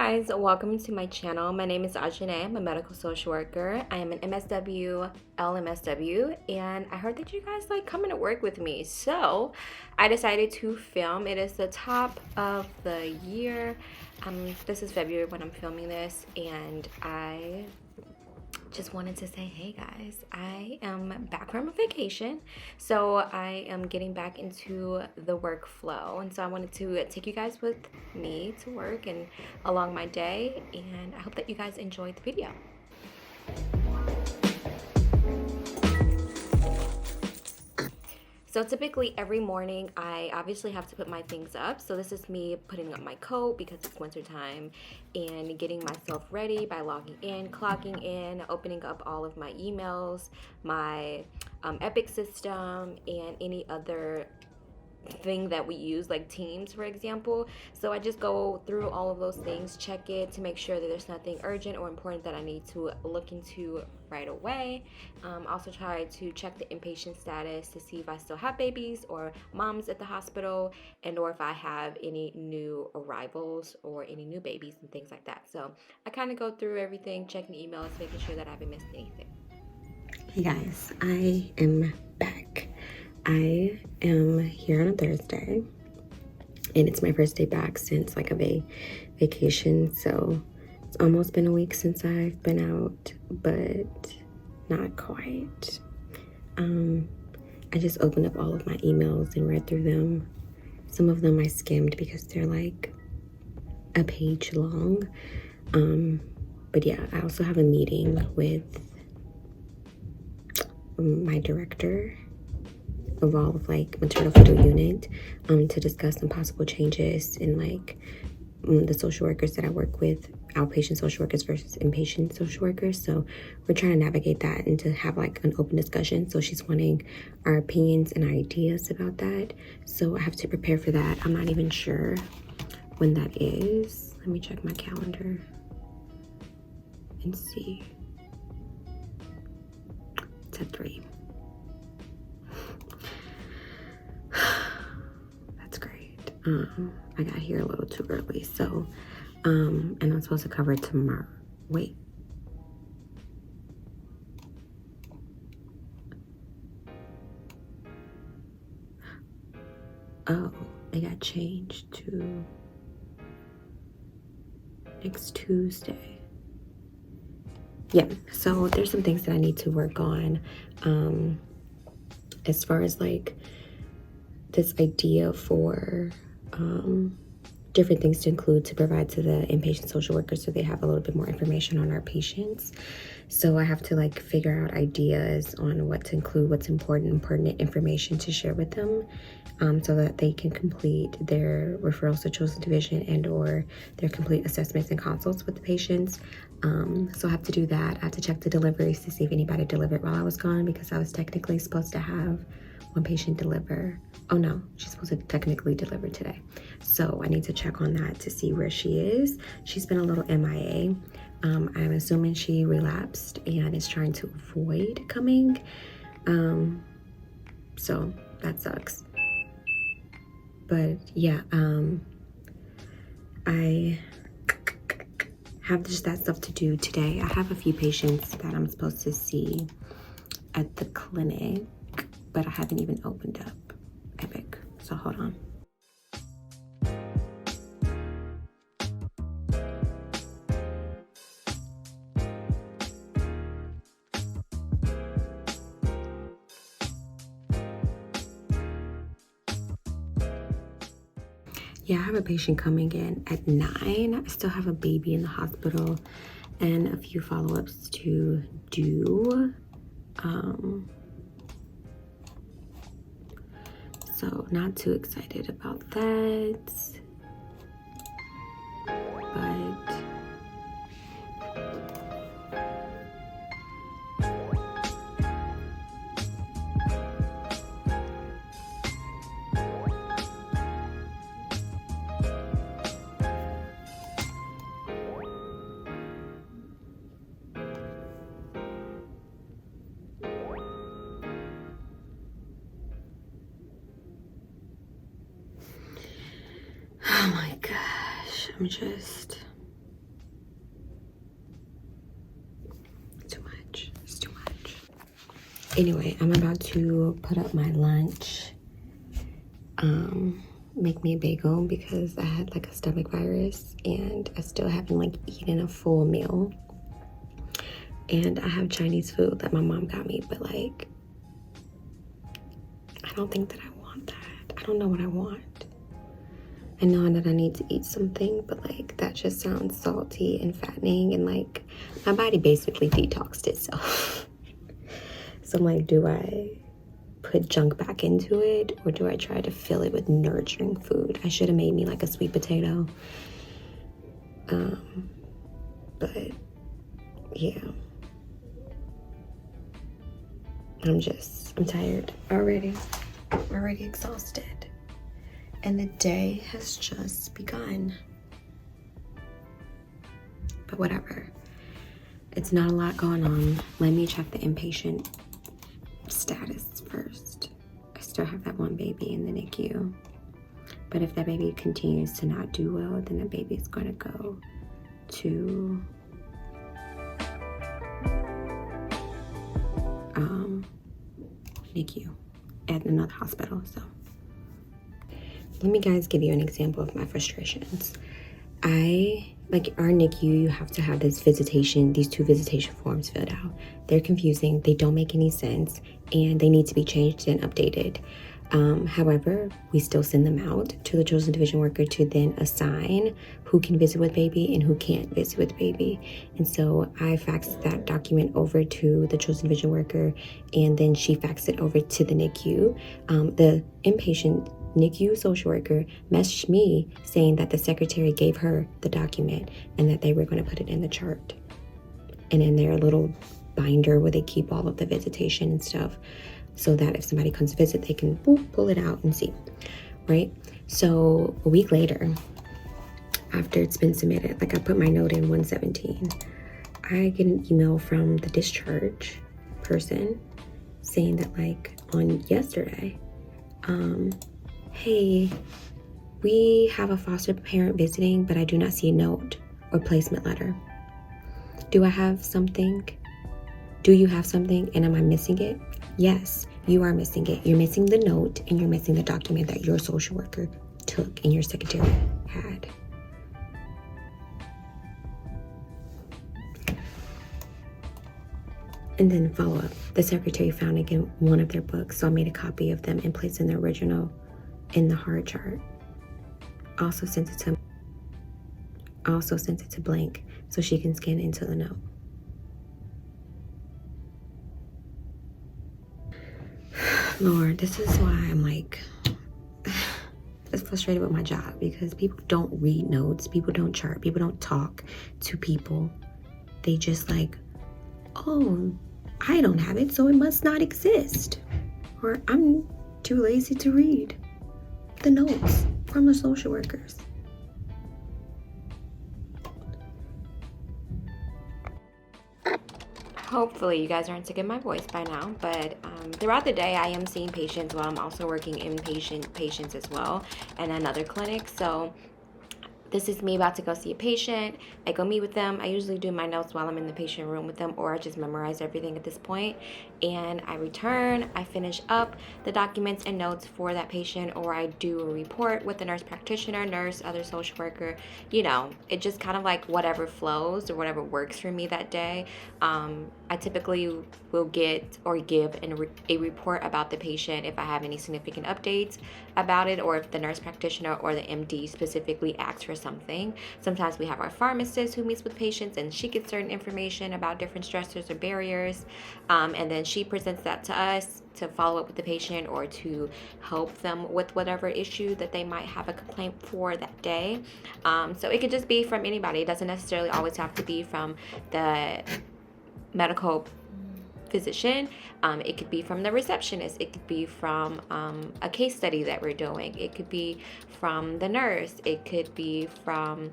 guys, welcome to my channel. My name is Ajane. I'm a medical social worker. I am an MSW, LMSW, and I heard that you guys like coming to work with me. So I decided to film. It is the top of the year. This is February when I'm filming this, and I just wanted to say, hey guys, I am back from a vacation, so I am getting back into the workflow, and so I wanted to take you guys with me to work and along my day, and I hope that you guys enjoyed the video. So typically every morning I obviously have to put my things up. So this is me putting up my coat because it's winter time and getting myself ready by logging in, clocking in, opening up all of my emails, my Epic system, and any other thing that we use, like Teams, for example. So I just go through all of those things, check it to make sure that there's nothing urgent or important that I need to look into right away. Also try to check the inpatient status to see if I still have babies or moms at the hospital, and or if I have any new arrivals or any new babies and things like that. So I kind of go through everything, checking emails, making sure that I haven't missed anything. Hey guys, I am back. I am here on a Thursday, and it's my first day back since like a vacation. So it's almost been a week since I've been out, but not quite. I just opened up all of my emails and read through them. Some of them I skimmed because they're like a page long. But yeah, I also have a meeting with my director of all of like maternal fetal unit to discuss some possible changes in like the social workers that I work with, outpatient social workers versus inpatient social workers. So we're trying to navigate that and to have like an open discussion. So she's wanting our opinions and ideas about that. So I have to prepare for that. I'm not even sure when that is. Let me check my calendar and see. It's at 3. That's great. I got here a little too early, so and I'm supposed to cover it tomorrow. Wait. Oh, it got changed to next Tuesday. Yeah, so there's some things that I need to work on as far as like this idea for different things to include to provide to the inpatient social workers so they have a little bit more information on our patients. So I have to like figure out ideas on what to include, what's important and pertinent information to share with them, so that they can complete their referrals to chosen division and or their complete assessments and consults with the patients. So I have to do that. I have to check the deliveries to see if anybody delivered while I was gone, because I was technically supposed to have one patient deliver. Oh no, she's supposed to technically deliver today. So I need to check on that to see where she is. She's been a little MIA. I'm assuming she relapsed and is trying to avoid coming. So that sucks. But yeah, I have just that stuff to do today. I have a few patients that I'm supposed to see at the clinic, but I haven't even opened up Epic. So hold on. Yeah, I have a patient coming in at 9. I still have a baby in the hospital and a few follow-ups to do. So not too excited about that, but oh my gosh, I'm just Anyway, I'm about to put up my lunch. Make me a bagel because I had like a stomach virus and I still haven't like eaten a full meal. And I have Chinese food that my mom got me, but like, I don't think that I want that. I don't know what I want. I know that I need to eat something, but like, that just sounds salty and fattening, and like, my body basically detoxed itself. So I'm like, do I put junk back into it, or do I try to fill it with nurturing food? I should have made me like a sweet potato. But yeah, I'm tired already. I'm already exhausted. And the day has just begun. But whatever. It's not a lot going on. Let me check the inpatient status first. I still have that one baby in the NICU. But if that baby continues to not do well, then the baby is going to go to NICU at another hospital. So let me guys give you an example of my frustrations. Like our NICU, you have to have these two visitation forms filled out. They're confusing, they don't make any sense, and they need to be changed and updated. However, we still send them out to the chosen division worker to then assign who can visit with baby and who can't visit with baby. And so I faxed that document over to the chosen division worker, and then she faxed it over to the NICU. The inpatient NICU social worker messaged me saying that the secretary gave her the document and that they were going to put it in the chart and in their little binder where they keep all of the visitation and stuff, so that if somebody comes to visit, they can pull it out and see, right? So a week later, after it's been submitted, like I put my note in 117, I get an email from the discharge person saying that like on yesterday, hey, we have a foster parent visiting, but I do not see a note or placement letter. Do I have something? Do you have something, and am I missing it? Yes, you are missing it. You're missing the note, and you're missing the document that your social worker took and your secretary had. And then follow up. The secretary found again one of their books, so I made a copy of them and placed in the original in the hard chart. Also sent it to Blank so she can scan into the note. Lord, this is why I'm like just frustrated with my job, because people don't read notes, people don't chart, people don't talk to people. They just like, oh, I don't have it, so it must not exist. Or I'm too lazy to read the notes from the social workers. Hopefully you guys aren't sick of my voice by now, but throughout the day I am seeing patients while I'm also working inpatient patients as well in another clinic. So this is me about to go see a patient. I go meet with them. I usually do my notes while I'm in the patient room with them, or I just memorize everything at this point. And I return, I finish up the documents and notes for that patient, or I do a report with the nurse practitioner, nurse, other social worker. You know, it just kind of like whatever flows or whatever works for me that day. I typically will get or give a report about the patient if I have any significant updates about it, or if the nurse practitioner or the MD specifically asks for something. Sometimes we have our pharmacist who meets with patients and she gets certain information about different stressors or barriers, and then she presents that to us to follow up with the patient or to help them with whatever issue that they might have a complaint for that day. So it could just be from anybody. It doesn't necessarily always have to be from the medical physician. It could be from the receptionist. It could be from a case study that we're doing. It could be from the nurse. It could be from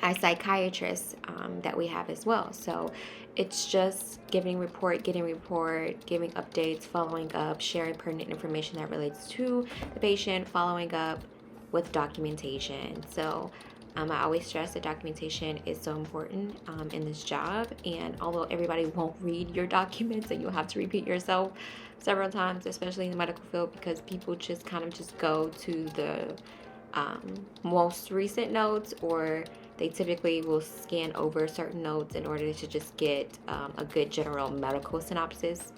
a psychiatrist that we have as well. So it's just getting report, giving updates, following up, sharing pertinent information that relates to the patient, following up with documentation. So I always stress that documentation is so important in this job, and although everybody won't read your documents and you'll have to repeat yourself several times, especially in the medical field, because people just kind of just go to the most recent notes, or they typically will scan over certain notes in order to just get a good general medical synopsis.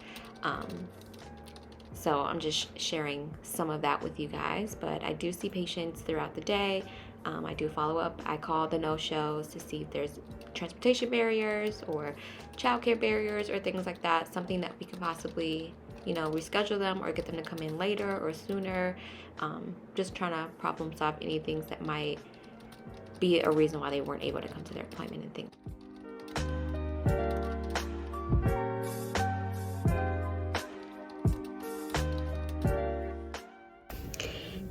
So I'm just sharing some of that with you guys, but I do see patients throughout the day. I do follow up. I call the no-shows to see if there's transportation barriers or childcare barriers or things like that, something that we could possibly, reschedule them or get them to come in later or sooner. Just trying to problem solve any things that might be a reason why they weren't able to come to their appointment and things.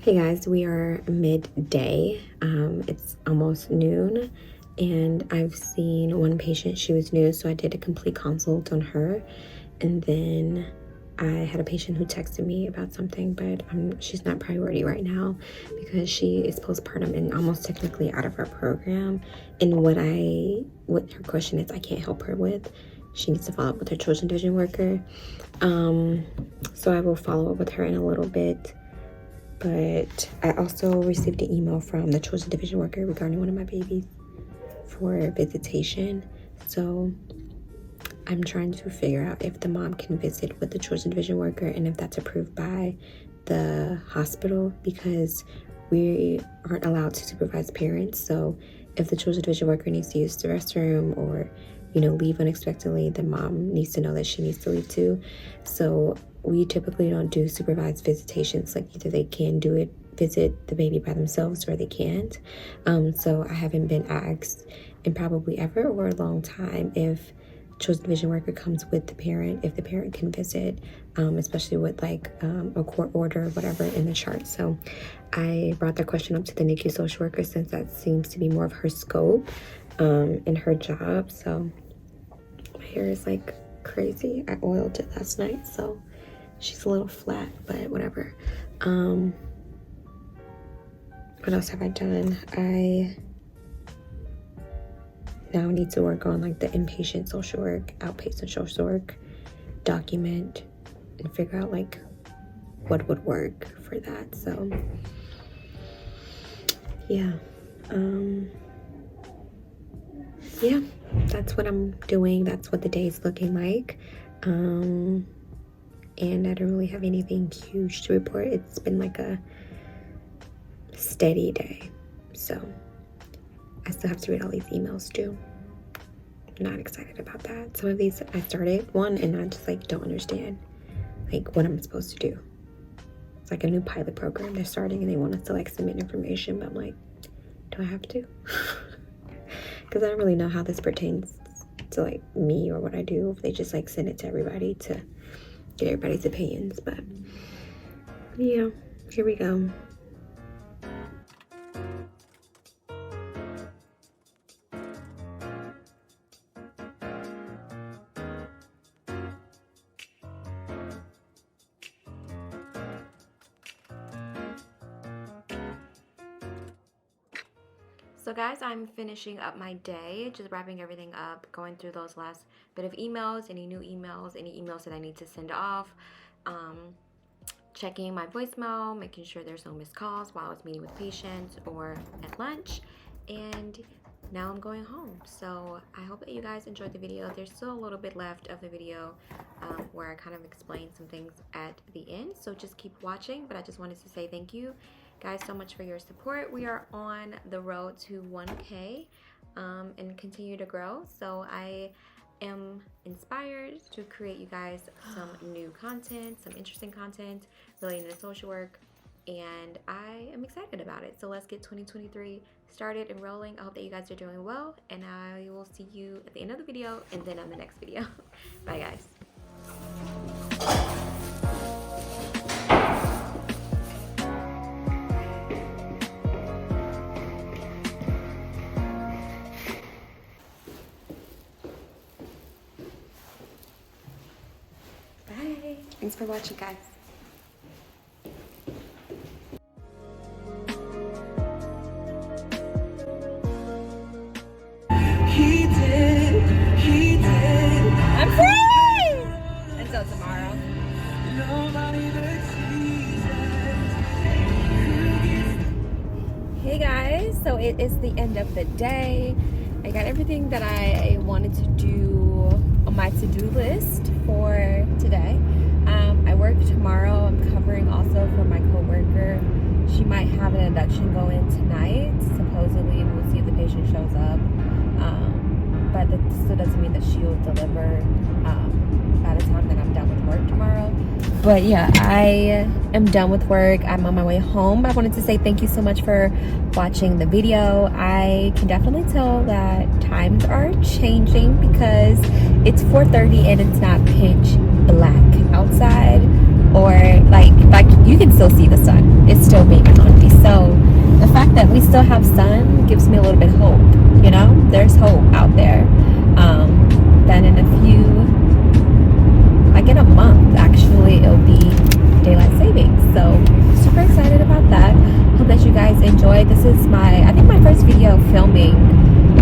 Hey guys, we are midday. It's almost noon, and I've seen one patient. She was new, so I did a complete consult on her, and then I had a patient who texted me about something, but she's not priority right now because she is postpartum and almost technically out of our program. And what her question is, I can't help her with. She needs to follow up with her children's division worker. So I will follow up with her in a little bit. But I also received an email from the children's division worker regarding one of my babies for visitation. So I'm trying to figure out if the mom can visit with the children's division worker and if that's approved by the hospital, because we aren't allowed to supervise parents. So if the children's division worker needs to use the restroom or, leave unexpectedly, the mom needs to know that she needs to leave too. So we typically don't do supervised visitations. Like either they can visit the baby by themselves or they can't. So I haven't been asked in probably ever or a long time if children's division worker comes with the parent, if the parent can visit, especially with like a court order or whatever in the chart. So I brought that question up to the NICU social worker since that seems to be more of her scope in her job. So my hair is like crazy. I oiled it last night, so she's a little flat, but whatever. What else have I done? I now need to work on like the inpatient social work, outpatient social work document and figure out like what would work for that. So yeah. Yeah, that's what I'm doing. That's what the day's looking like. And I don't really have anything huge to report. It's been like a steady day. So I still have to read all these emails too. I'm not excited about that. Some of these I started one and I just like don't understand like what I'm supposed to do. It's like a new pilot program they're starting and they want us to like submit information, but I'm like, do I have to? Because I don't really know how this pertains to like me or what I do. If they just like send it to everybody to get everybody's opinions. But yeah, here we go. So guys, I'm finishing up my day, just wrapping everything up, going through those last bit of emails, any new emails, any emails that I need to send off, checking my voicemail, making sure there's no missed calls while I was meeting with patients or at lunch, and now I'm going home. So I hope that you guys enjoyed the video. There's still a little bit left of the video where I kind of explained some things at the end, so just keep watching. But I just wanted to say thank you guys so much for your support. We are on the road to 1K and continue to grow. So I am inspired to create you guys some new content, some interesting content relating to social work, and I am excited about it. So let's get 2023 started and rolling. I hope that you guys are doing well, and I will see you at the end of the video and then on the next video. Bye guys. Bye. Thanks for watching, guys. So it is the end of the day. I got everything that I wanted to do on my to-do list for today. I work tomorrow. I'm covering also for my coworker. She might have an induction go in tonight, supposedly. We'll see if the patient shows up. But that still doesn't mean that she'll deliver by the time that I'm done with work tomorrow. But yeah, I am done with work. I'm on my way home. I wanted to say thank you so much for watching the video. I can definitely tell that times are changing because it's 4:30 and it's not pitch black outside, or like you can still see the sun. It's still beaming on me. So the fact that we still have sun gives me a little bit of hope. You know, there's hope out there. That in a few, like in a month, actually, it'll be daylight savings. So super excited about that. Hope that you guys enjoy. This is I think my first video filming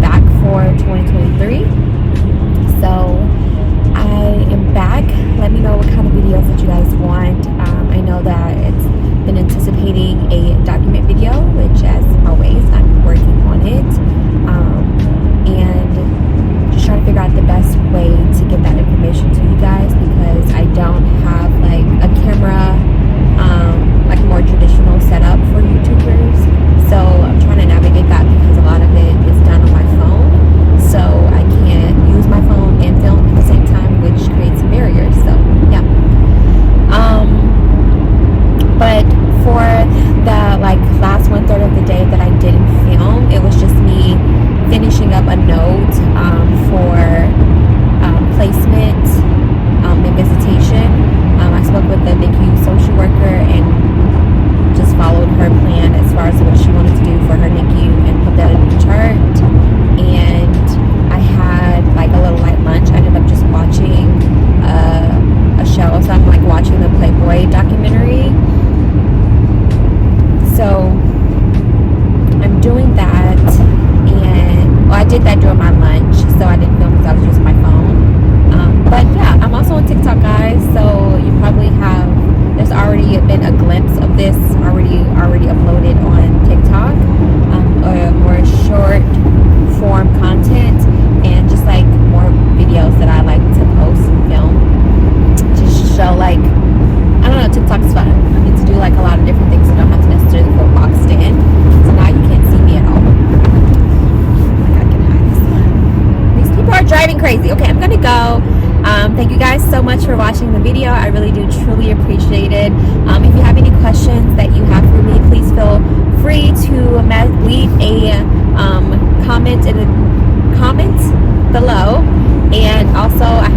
back for 2023. So I am back. Let me know what kind of videos that you guys want. I know that it's been anticipating a document video, which as always, I'm working on it. And just trying to figure out the best way to get that information to you guys, because I don't have like a camera, like a more traditional setup for YouTubers. So I'm trying to navigate that because a lot of it is done on my phone. So I can't use my phone and film at the same time, which creates some barriers. So yeah. But for the last 1/3 of the day that I didn't film, it was just me finishing up a note for placement and visitation. I spoke with the NICU social worker and just followed her plan as far as what she wanted to do for her NICU and put that in the chart. And I had like a little light lunch. I ended up just watching a show. So I'm like watching the Playboy documentary. So I'm doing that, and I did that during my lunch, so I didn't film because I was using my phone. But yeah, I'm also on TikTok, guys, so you probably there's already been a glimpse of this already uploaded on TikTok, more short form content, and just like more videos that I like to post and film to show, like, I don't know, TikTok's fun. I get to do like a lot of different things. I don't have to necessarily go boxed in, so now you can't see me at all. I can hide this one. These people are driving crazy. Okay, I'm gonna go. Thank you guys so much for watching the video. I really do truly appreciate it. If you have any questions that you have for me, please feel free to leave a comment in the comments below. And also, I